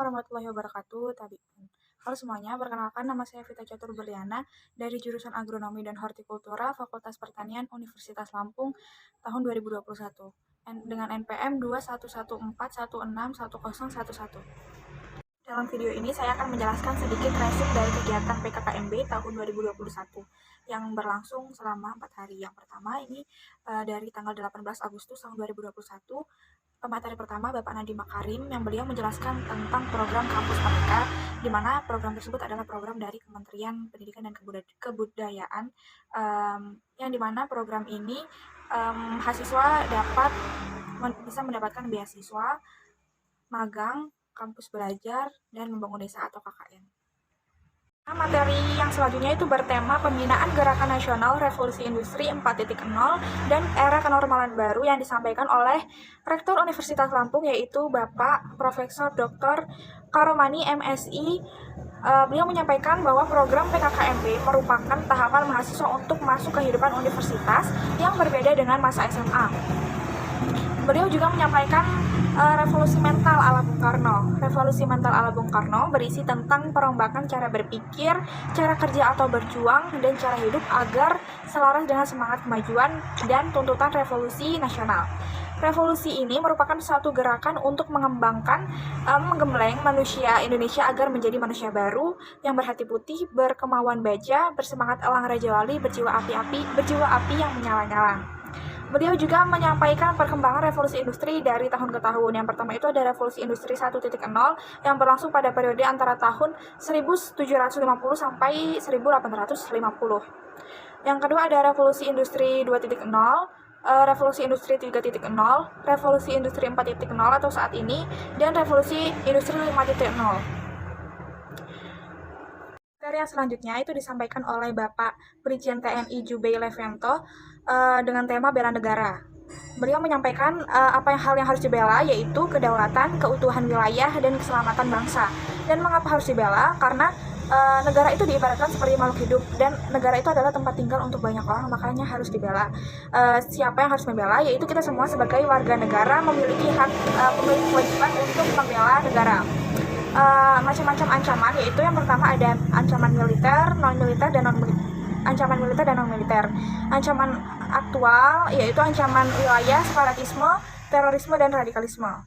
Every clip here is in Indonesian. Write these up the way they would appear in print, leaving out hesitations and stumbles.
warahmatullahi wabarakatuh. Halo semuanya, perkenalkan nama saya Vita Catur Berliana dari jurusan Agronomi dan Hortikultura Fakultas Pertanian Universitas Lampung tahun 2021 dengan NPM 21141616111. Dalam video ini saya akan menjelaskan sedikit resum dari kegiatan PKKMB tahun 2021 yang berlangsung selama 4 hari. Yang pertama ini dari tanggal 18 Agustus tahun 2021, pemateri pertama Bapak Nadiem Makarim yang beliau menjelaskan tentang program Kampus Merdeka, di mana program tersebut adalah program dari Kementerian Pendidikan dan Kebudayaan, yang dimana program ini mahasiswa bisa mendapatkan beasiswa, magang, kampus belajar, dan membangun desa atau KKN. Materi yang selanjutnya itu bertema pembinaan Gerakan Nasional Revolusi Industri 4.0 dan Era Kenormalan Baru yang disampaikan oleh Rektor Universitas Lampung yaitu Bapak Profesor Dr. Karomani MSI. Beliau menyampaikan bahwa program PKKMB merupakan tahapan mahasiswa untuk masuk kehidupan universitas yang berbeda dengan masa SMA. Beliau juga menyampaikan revolusi mental ala Bung Karno. Revolusi mental ala Bung Karno berisi tentang perombakan cara berpikir, cara kerja atau berjuang, dan cara hidup agar selaras dengan semangat kemajuan dan tuntutan revolusi nasional. Revolusi ini merupakan suatu gerakan untuk menggembleng manusia Indonesia agar menjadi manusia baru yang berhati putih, berkemauan baja, bersemangat elang Raja Wali, berjiwa api yang menyala-nyala. Beliau juga menyampaikan perkembangan revolusi industri dari tahun ke tahun. Yang pertama itu ada revolusi industri 1.0 yang berlangsung pada periode antara tahun 1750 sampai 1850. Yang kedua ada revolusi industri 2.0, revolusi industri 3.0, revolusi industri 4.0 atau saat ini, dan revolusi industri 5.0. Materi yang selanjutnya itu disampaikan oleh Bapak Brigjen TNI Jubei Levento dengan tema bela negara. Beliau menyampaikan hal yang harus dibela, yaitu kedaulatan, keutuhan wilayah, dan keselamatan bangsa. Dan mengapa harus dibela? Karena negara itu diibaratkan seperti makhluk hidup, dan negara itu adalah tempat tinggal untuk banyak orang, makanya harus dibela. Siapa yang harus membela? Yaitu kita semua sebagai warga negara memiliki kewajiban untuk membela negara. Macam-macam ancaman, yaitu yang pertama ada ancaman militer, non-militer, dan ancaman militer dan non-militer. Ancaman aktual yaitu ancaman wilayah, separatisme, terorisme, dan radikalisme.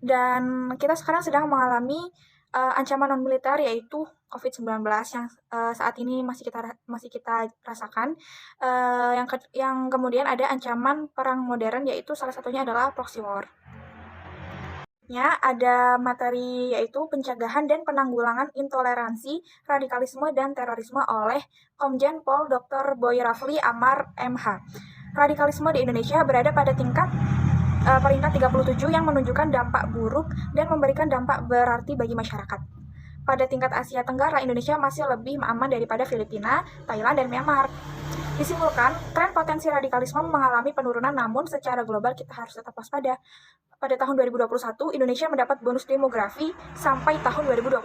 Dan kita sekarang sedang mengalami ancaman non-militer yaitu COVID-19 yang saat ini masih kita rasakan. Yang kemudian ada ancaman perang modern yaitu salah satunya adalah proxy war. Ada materi yaitu pencegahan dan penanggulangan intoleransi, radikalisme, dan terorisme oleh Komjen Pol Dr. Boy Rafli Amar MH. Radikalisme di Indonesia berada pada peringkat 37 yang menunjukkan dampak buruk dan memberikan dampak berarti bagi masyarakat. Pada tingkat Asia Tenggara, Indonesia masih lebih aman daripada Filipina, Thailand, dan Myanmar. Disimpulkan, tren potensi radikalisme mengalami penurunan, namun secara global kita harus tetap waspada. Pada tahun 2021, Indonesia mendapat bonus demografi sampai tahun 2025.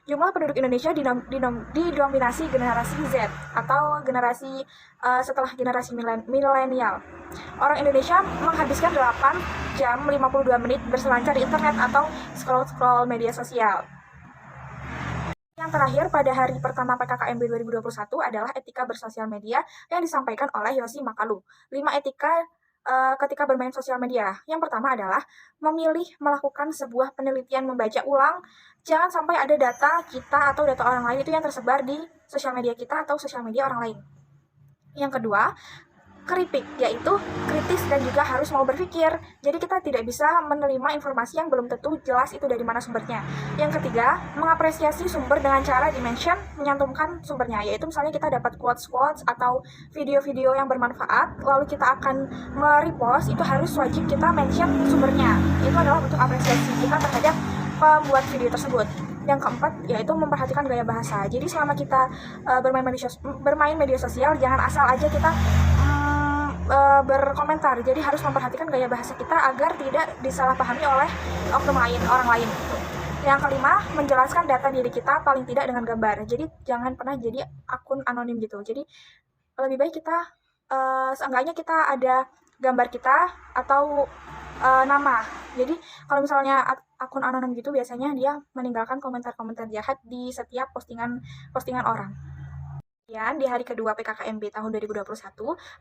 Jumlah penduduk Indonesia didominasi generasi Z atau generasi setelah generasi milenial. Orang Indonesia menghabiskan 8 jam 52 menit berselancar di internet atau scroll media sosial. Yang terakhir, pada hari pertama PKKMB 2021 adalah etika bersosial media yang disampaikan oleh Yosi Makalu. 5 etika ketika bermain sosial media. Yang pertama adalah memilih melakukan sebuah penelitian membaca ulang. Jangan sampai ada data kita atau data orang lain itu yang tersebar di sosial media kita atau sosial media orang lain. Yang kedua, kritik, yaitu kritis dan juga harus mau berpikir. Jadi kita tidak bisa menerima informasi yang belum tentu jelas itu dari mana sumbernya. Yang ketiga, mengapresiasi sumber dengan cara di-mention, menyantumkan sumbernya, yaitu misalnya kita dapat quotes-quotes atau video-video yang bermanfaat, lalu kita akan merepost, itu harus wajib kita mention sumbernya. Itu adalah bentuk apresiasi kita terhadap pembuat video tersebut. Yang keempat, yaitu memperhatikan gaya bahasa. Jadi selama kita bermain media sosial, jangan asal aja kita berkomentar. Jadi harus memperhatikan gaya bahasa kita agar tidak disalahpahami oleh orang lain. Yang kelima, menjelaskan data diri kita paling tidak dengan gambar. Jadi jangan pernah jadi akun anonim gitu. Jadi lebih baik kita seenggaknya kita ada gambar kita atau nama. Jadi kalau misalnya akun anonim gitu, biasanya dia meninggalkan komentar-komentar jahat di setiap postingan orang. Kemudian di hari kedua PKKMB tahun 2021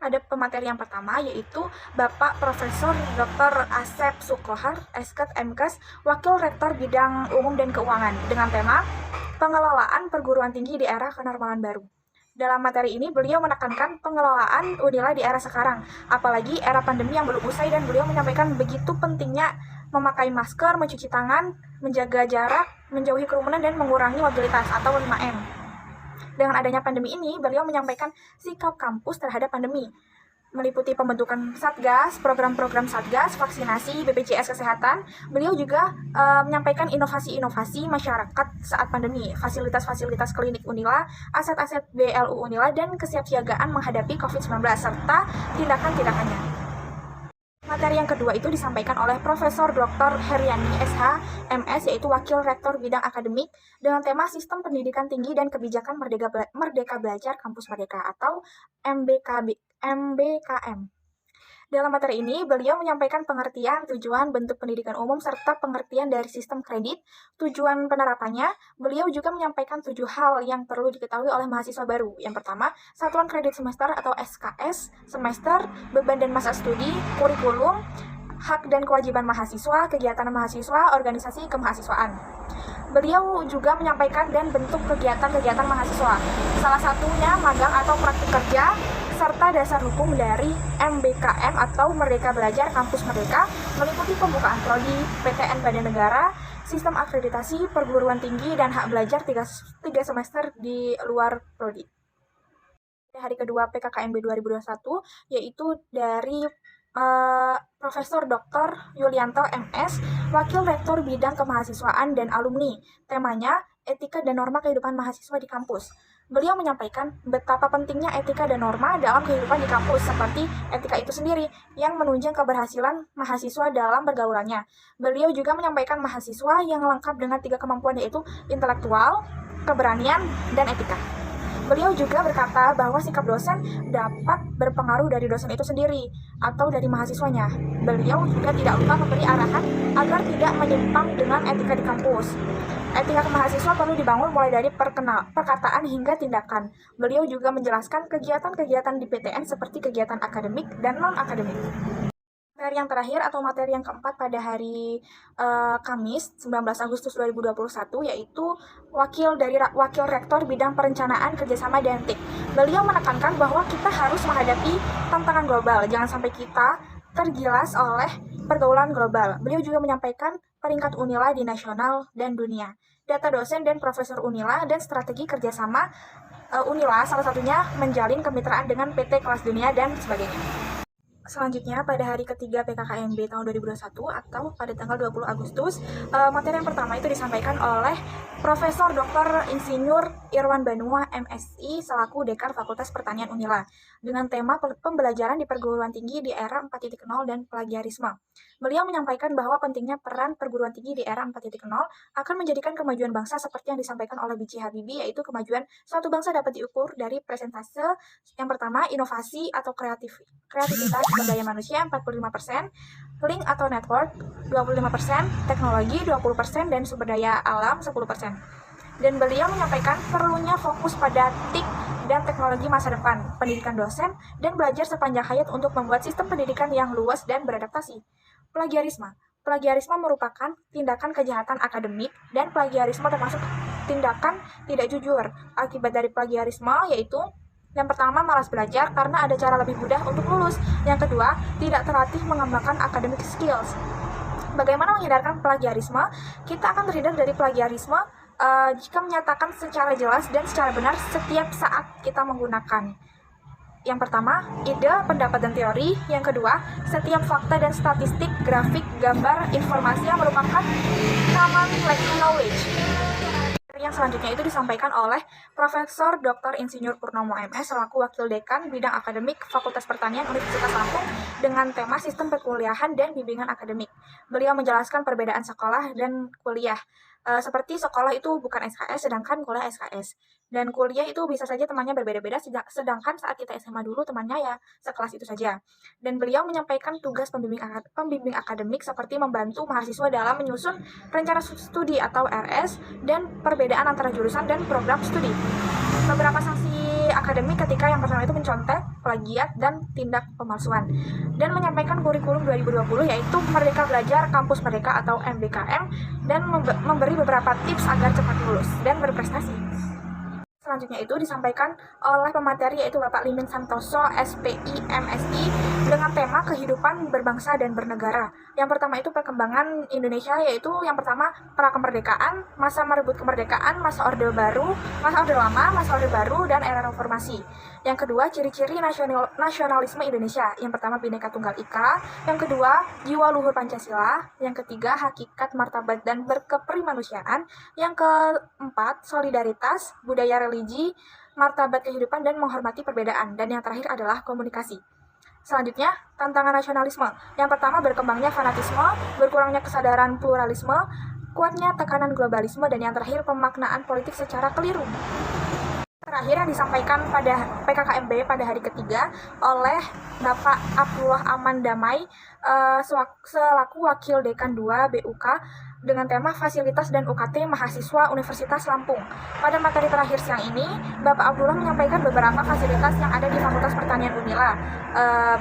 ada pemateri yang pertama, yaitu Bapak Profesor Dr. Asep Sukrohar, Esket MKes, Wakil Rektor Bidang Umum dan Keuangan, dengan tema Pengelolaan Perguruan Tinggi di Era Kenormalan Baru. Dalam materi ini beliau menekankan pengelolaan Unila di era sekarang, apalagi era pandemi yang belum usai, dan beliau menyampaikan begitu pentingnya memakai masker, mencuci tangan, menjaga jarak, menjauhi kerumunan, dan mengurangi mobilitas atau 5M. Dengan adanya pandemi ini, beliau menyampaikan sikap kampus terhadap pandemi, meliputi pembentukan Satgas, program-program Satgas, vaksinasi, BPJS Kesehatan. Beliau juga menyampaikan inovasi-inovasi masyarakat saat pandemi, fasilitas-fasilitas klinik Unila, aset-aset BLU Unila, dan kesiapsiagaan menghadapi COVID-19, serta tindakan-tindakannya. Materi yang kedua itu disampaikan oleh Profesor Dr. Heriani SH, MS, yaitu Wakil Rektor Bidang Akademik, dengan tema Sistem Pendidikan Tinggi dan Kebijakan Merdeka Belajar Kampus Merdeka atau MBKM. Dalam materi ini, beliau menyampaikan pengertian, tujuan, bentuk pendidikan umum, serta pengertian dari sistem kredit, tujuan penerapannya. Beliau juga menyampaikan 7 hal yang perlu diketahui oleh mahasiswa baru. Yang pertama, satuan kredit semester atau SKS, semester, beban dan masa studi, kurikulum, hak dan kewajiban mahasiswa, kegiatan mahasiswa, organisasi kemahasiswaan. Beliau juga menyampaikan dan bentuk kegiatan-kegiatan mahasiswa, salah satunya magang atau praktik kerja, serta dasar hukum dari MBKM atau Merdeka Belajar Kampus Merdeka, meliputi pembukaan prodi, PTN Badan Negara, sistem akreditasi perguruan tinggi, dan hak belajar 3 semester di luar prodi. Hari kedua PKKMB 2021 yaitu dari Profesor Dr. Yulianto MS, Wakil Rektor Bidang Kemahasiswaan dan Alumni. Temanya Etika dan Norma Kehidupan Mahasiswa di Kampus. Beliau menyampaikan betapa pentingnya etika dan norma dalam kehidupan di kampus, seperti etika itu sendiri yang menunjang keberhasilan mahasiswa dalam pergaulannya. Beliau juga menyampaikan mahasiswa yang lengkap dengan 3 kemampuan, yaitu intelektual, keberanian, dan etika. Beliau juga berkata bahwa sikap dosen dapat berpengaruh dari dosen itu sendiri atau dari mahasiswanya. Beliau juga tidak lupa memberi arahan agar tidak menyimpang dengan etika di kampus. Etika kemahasiswa perlu dibangun mulai dari perkataan hingga tindakan. Beliau juga menjelaskan kegiatan-kegiatan di PTN seperti kegiatan akademik dan non-akademik. Materi yang terakhir atau materi yang keempat pada hari Kamis 19 Agustus 2021 yaitu Wakil Rektor Bidang Perencanaan Kerjasama dan TIK. Beliau menekankan bahwa kita harus menghadapi tantangan global, jangan sampai kita tergilas oleh pergaulan global. Beliau juga menyampaikan peringkat Unila di nasional dan dunia, data dosen dan profesor Unila, dan strategi kerjasama Unila, salah satunya menjalin kemitraan dengan PT Kelas Dunia dan sebagainya. Selanjutnya, pada hari ketiga PKKMB tahun 2021 atau pada tanggal 20 Agustus, materi yang pertama itu disampaikan oleh Profesor Dr. Insinyur Irwan Banua, MSI, selaku Dekan Fakultas Pertanian Unila, dengan tema pembelajaran di perguruan tinggi di era 4.0 dan plagiarisme. Beliau menyampaikan bahwa pentingnya peran perguruan tinggi di era 4.0 akan menjadikan kemajuan bangsa seperti yang disampaikan oleh B.J. Habibie, yaitu kemajuan suatu bangsa dapat diukur dari presentase yang pertama, inovasi atau kreativitas sumber daya manusia 45%, link atau network 25%, teknologi 20%, dan sumber daya alam 10%. Dan beliau menyampaikan perlunya fokus pada TIK dan teknologi masa depan, pendidikan dosen, dan belajar sepanjang hayat untuk membuat sistem pendidikan yang luas dan beradaptasi. Plagiarisme. Plagiarisme merupakan tindakan kejahatan akademik, dan plagiarisme termasuk tindakan tidak jujur. Akibat dari plagiarisme yaitu yang pertama, malas belajar karena ada cara lebih mudah untuk lulus. Yang kedua, tidak terlatih mengembangkan academic skills. Bagaimana menghindarkan plagiarisme? Kita akan terhindar dari plagiarisme jika menyatakan secara jelas dan secara benar setiap saat kita menggunakan. Yang pertama, ide, pendapat, dan teori. Yang kedua, setiap fakta dan statistik, grafik, gambar, informasi yang merupakan common knowledge. Yang selanjutnya itu disampaikan oleh Profesor Dr. Insinyur Purnomo MS selaku Wakil Dekan Bidang Akademik Fakultas Pertanian Universitas Lampung dengan tema Sistem Perkuliahan dan Bimbingan Akademik. Beliau menjelaskan perbedaan sekolah dan kuliah. Seperti sekolah itu bukan SKS, sedangkan kuliah SKS. Dan kuliah itu bisa saja temannya berbeda-beda, sedangkan saat kita SMA dulu temannya ya sekelas itu saja. Dan beliau menyampaikan tugas pembimbing akademik seperti membantu mahasiswa dalam menyusun rencana studi atau RS dan perbedaan antara jurusan dan program studi. Beberapa sanksi akademik ketika yang pertama itu mencontek, plagiat, dan tindak pemalsuan. Dan menyampaikan kurikulum 2020 yaitu Merdeka Belajar Kampus Merdeka atau MBKM dan memberi beberapa tips agar cepat lulus dan berprestasi. Selanjutnya itu disampaikan oleh pemateri yaitu Bapak Limin Santoso, SPI, MSI dengan tema kehidupan berbangsa dan bernegara. Yang pertama itu perkembangan Indonesia yaitu yang pertama pra-kemerdekaan, masa merebut kemerdekaan, masa Orde Baru, masa Orde Lama, masa Orde Baru, dan era reformasi. Yang kedua, ciri-ciri nasionalisme Indonesia. Yang pertama, Bhinneka Tunggal Ika. Yang kedua, jiwa luhur Pancasila. Yang ketiga, hakikat, martabat, dan berkeprimanusiaan. Yang keempat, solidaritas, budaya religi, martabat kehidupan, dan menghormati perbedaan. Dan yang terakhir adalah komunikasi. Selanjutnya, tantangan nasionalisme. Yang pertama, berkembangnya fanatisme, berkurangnya kesadaran pluralisme, kuatnya tekanan globalisme, dan yang terakhir, pemaknaan politik secara keliru. Terakhir yang disampaikan pada PKKMB pada hari ketiga oleh Bapak Abdullah Aman Damai selaku Wakil Dekan 2 BUK dengan tema Fasilitas dan UKT Mahasiswa Universitas Lampung. Pada materi terakhir siang ini, Bapak Abdullah menyampaikan beberapa fasilitas yang ada di Fakultas Pertanian Unila.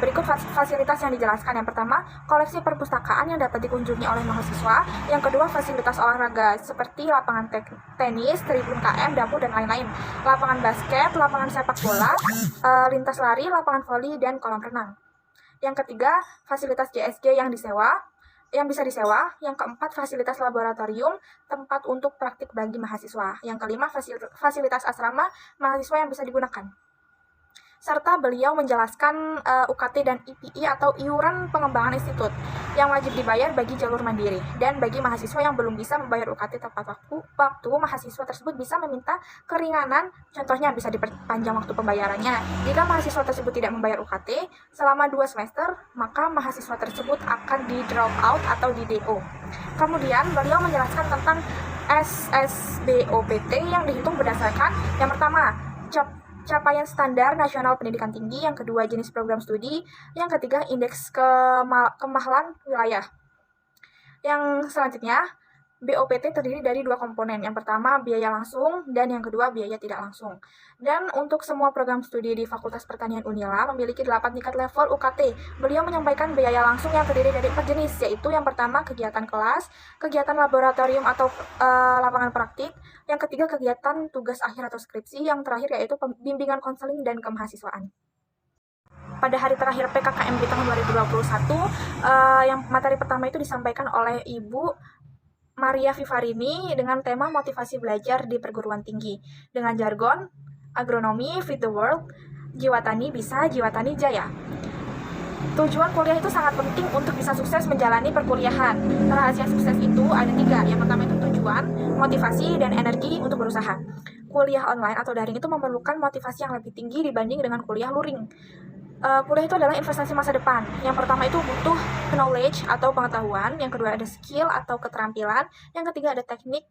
Berikut fasilitas yang dijelaskan. Yang pertama, koleksi perpustakaan yang dapat dikunjungi oleh mahasiswa. Yang kedua, fasilitas olahraga seperti lapangan tenis, tribun KM, dapur, dan lain-lain. Lapangan basket, lapangan sepak bola, lintas lari, lapangan voli, dan kolam renang. Yang ketiga, fasilitas JSG yang bisa disewa. Yang keempat, fasilitas laboratorium, tempat untuk praktik bagi mahasiswa. Yang kelima, fasilitas asrama mahasiswa yang bisa digunakan. Serta beliau menjelaskan UKT dan IPI atau iuran pengembangan institut yang wajib dibayar bagi jalur mandiri. Dan bagi mahasiswa yang belum bisa membayar UKT tepat waktu mahasiswa tersebut bisa meminta keringanan, contohnya bisa diperpanjang waktu pembayarannya. Jika mahasiswa tersebut tidak membayar UKT selama 2 semester, maka mahasiswa tersebut akan di drop out atau di DO. Kemudian beliau menjelaskan tentang SSBOPT yang dihitung berdasarkan yang pertama, capaian standar nasional pendidikan tinggi, yang kedua jenis program studi, yang ketiga indeks kemahalan wilayah. Yang selanjutnya, BOPT terdiri dari 2 komponen, yang pertama biaya langsung dan yang kedua biaya tidak langsung. Dan untuk semua program studi di Fakultas Pertanian Unila memiliki 8 tingkat level UKT. Beliau menyampaikan biaya langsung yang terdiri dari 4 jenis, yaitu yang pertama kegiatan kelas, kegiatan laboratorium atau lapangan praktik, yang ketiga kegiatan tugas akhir atau skripsi, yang terakhir yaitu bimbingan konseling dan kemahasiswaan. Pada hari terakhir PKKMB tahun 2021, yang materi pertama itu disampaikan oleh Ibu Maria Vivarini dengan tema motivasi belajar di perguruan tinggi dengan jargon agronomi, feed the world, jiwa tani bisa, jiwa tani jaya. Tujuan kuliah itu sangat penting untuk bisa sukses menjalani perkuliahan. Rahasia sukses itu ada 3. Yang pertama itu tujuan, motivasi, dan energi untuk berusaha. Kuliah online atau daring itu memerlukan motivasi yang lebih tinggi dibanding dengan kuliah luring. Kuliah itu adalah investasi masa depan. Yang pertama itu butuh knowledge atau pengetahuan, yang kedua ada skill atau keterampilan, yang ketiga ada teknik,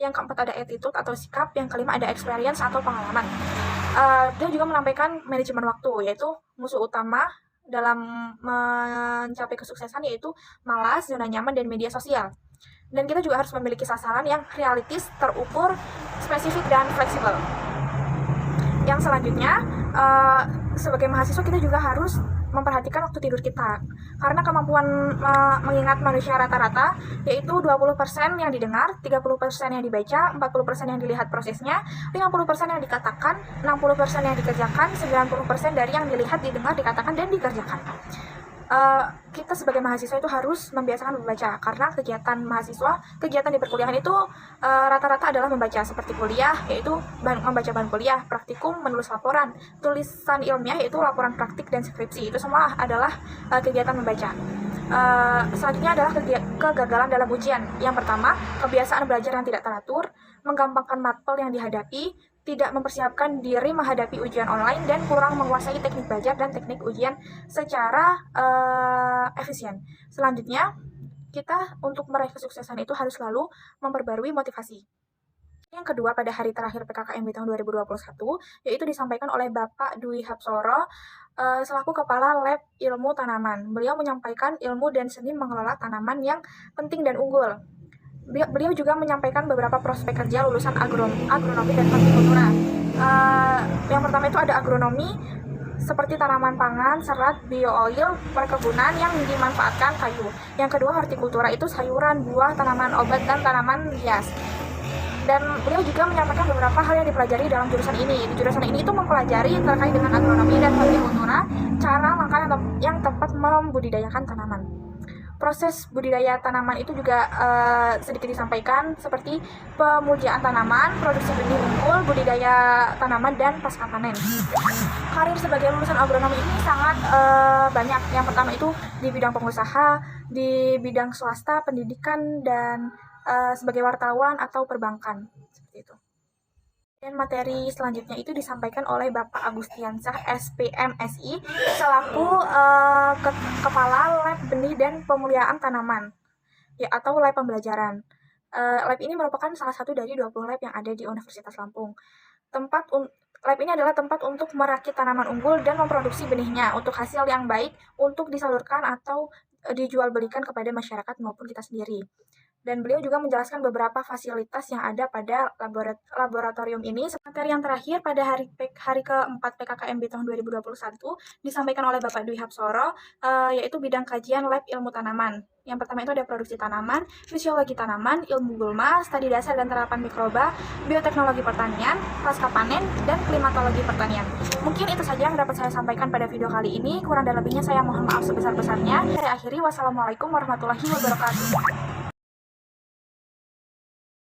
yang keempat ada attitude atau sikap, yang kelima ada experience atau pengalaman. Dia juga menampilkan manajemen waktu, yaitu musuh utama dalam mencapai kesuksesan yaitu malas, zona nyaman, dan media sosial. Dan kita juga harus memiliki sasaran yang realistis, terukur, spesifik, dan fleksibel. Yang selanjutnya, sebagai mahasiswa kita juga harus memperhatikan waktu tidur kita. Karena kemampuan mengingat manusia rata-rata yaitu 20% yang didengar, 30% yang dibaca, 40% yang dilihat prosesnya, 50% yang dikatakan, 60% yang dikerjakan, 90% dari yang dilihat, didengar, dikatakan, dan dikerjakan. Kita sebagai mahasiswa itu harus membiasakan membaca, karena kegiatan di perkuliahan itu rata-rata adalah membaca, seperti kuliah yaitu membaca bahan kuliah, praktikum menulis laporan, tulisan ilmiah yaitu laporan praktik dan skripsi, itu semua adalah kegiatan membaca. Selanjutnya adalah kegagalan dalam ujian. Yang pertama, kebiasaan belajar yang tidak teratur, menggampangkan matkul yang dihadapi, tidak mempersiapkan diri menghadapi ujian online, dan kurang menguasai teknik belajar dan teknik ujian secara efisien. Selanjutnya, kita untuk meraih kesuksesan itu harus selalu memperbarui motivasi. Yang kedua, pada hari terakhir PKKMB tahun 2021, yaitu disampaikan oleh Bapak Dwi Hapsoro selaku Kepala Lab Ilmu Tanaman. Beliau menyampaikan ilmu dan seni mengelola tanaman yang penting dan unggul. Beliau juga menyampaikan beberapa prospek kerja lulusan agronomi dan hortikultura. Yang pertama itu ada agronomi, seperti tanaman pangan, serat, bio-oil, perkebunan yang dimanfaatkan kayu. Yang kedua, hortikultura itu sayuran, buah, tanaman obat, dan tanaman hias. Dan beliau juga menyampaikan beberapa hal yang dipelajari dalam jurusan ini. Di jurusan ini itu mempelajari terkait dengan agronomi dan hortikultura, cara langkah yang tepat membudidayakan tanaman. Proses budidaya tanaman itu juga sedikit disampaikan, seperti pemujaan tanaman, produksi benih unggul, budidaya tanaman, dan pasca panen. Karir sebagai lulusan agronomi ini sangat banyak. Yang pertama itu di bidang pengusaha, di bidang swasta, pendidikan, dan sebagai wartawan atau perbankan, seperti itu. Dan materi selanjutnya itu disampaikan oleh Bapak Agustiansah SPMSI selaku Kepala Lab Benih dan Pemuliaan Tanaman, ya, atau lab pembelajaran. Lab ini merupakan salah satu dari 20 lab yang ada di Universitas Lampung. Lab ini adalah tempat untuk merakit tanaman unggul dan memproduksi benihnya untuk hasil yang baik untuk disalurkan atau dijual belikan kepada masyarakat maupun kita sendiri. Dan beliau juga menjelaskan beberapa fasilitas yang ada pada laboratorium ini. Materi yang terakhir pada hari keempat PKKMB tahun 2021 disampaikan oleh Bapak Dwi Hapsoro, yaitu bidang kajian lab ilmu tanaman. Yang pertama itu ada produksi tanaman, fisiologi tanaman, ilmu gulma, studi dasar dan terapan mikroba, bioteknologi pertanian, pasca panen, dan klimatologi pertanian. Mungkin itu saja yang dapat saya sampaikan pada video kali ini. Kurang dan lebihnya saya mohon maaf sebesar-besarnya. Saya akhiri, wassalamualaikum warahmatullahi wabarakatuh.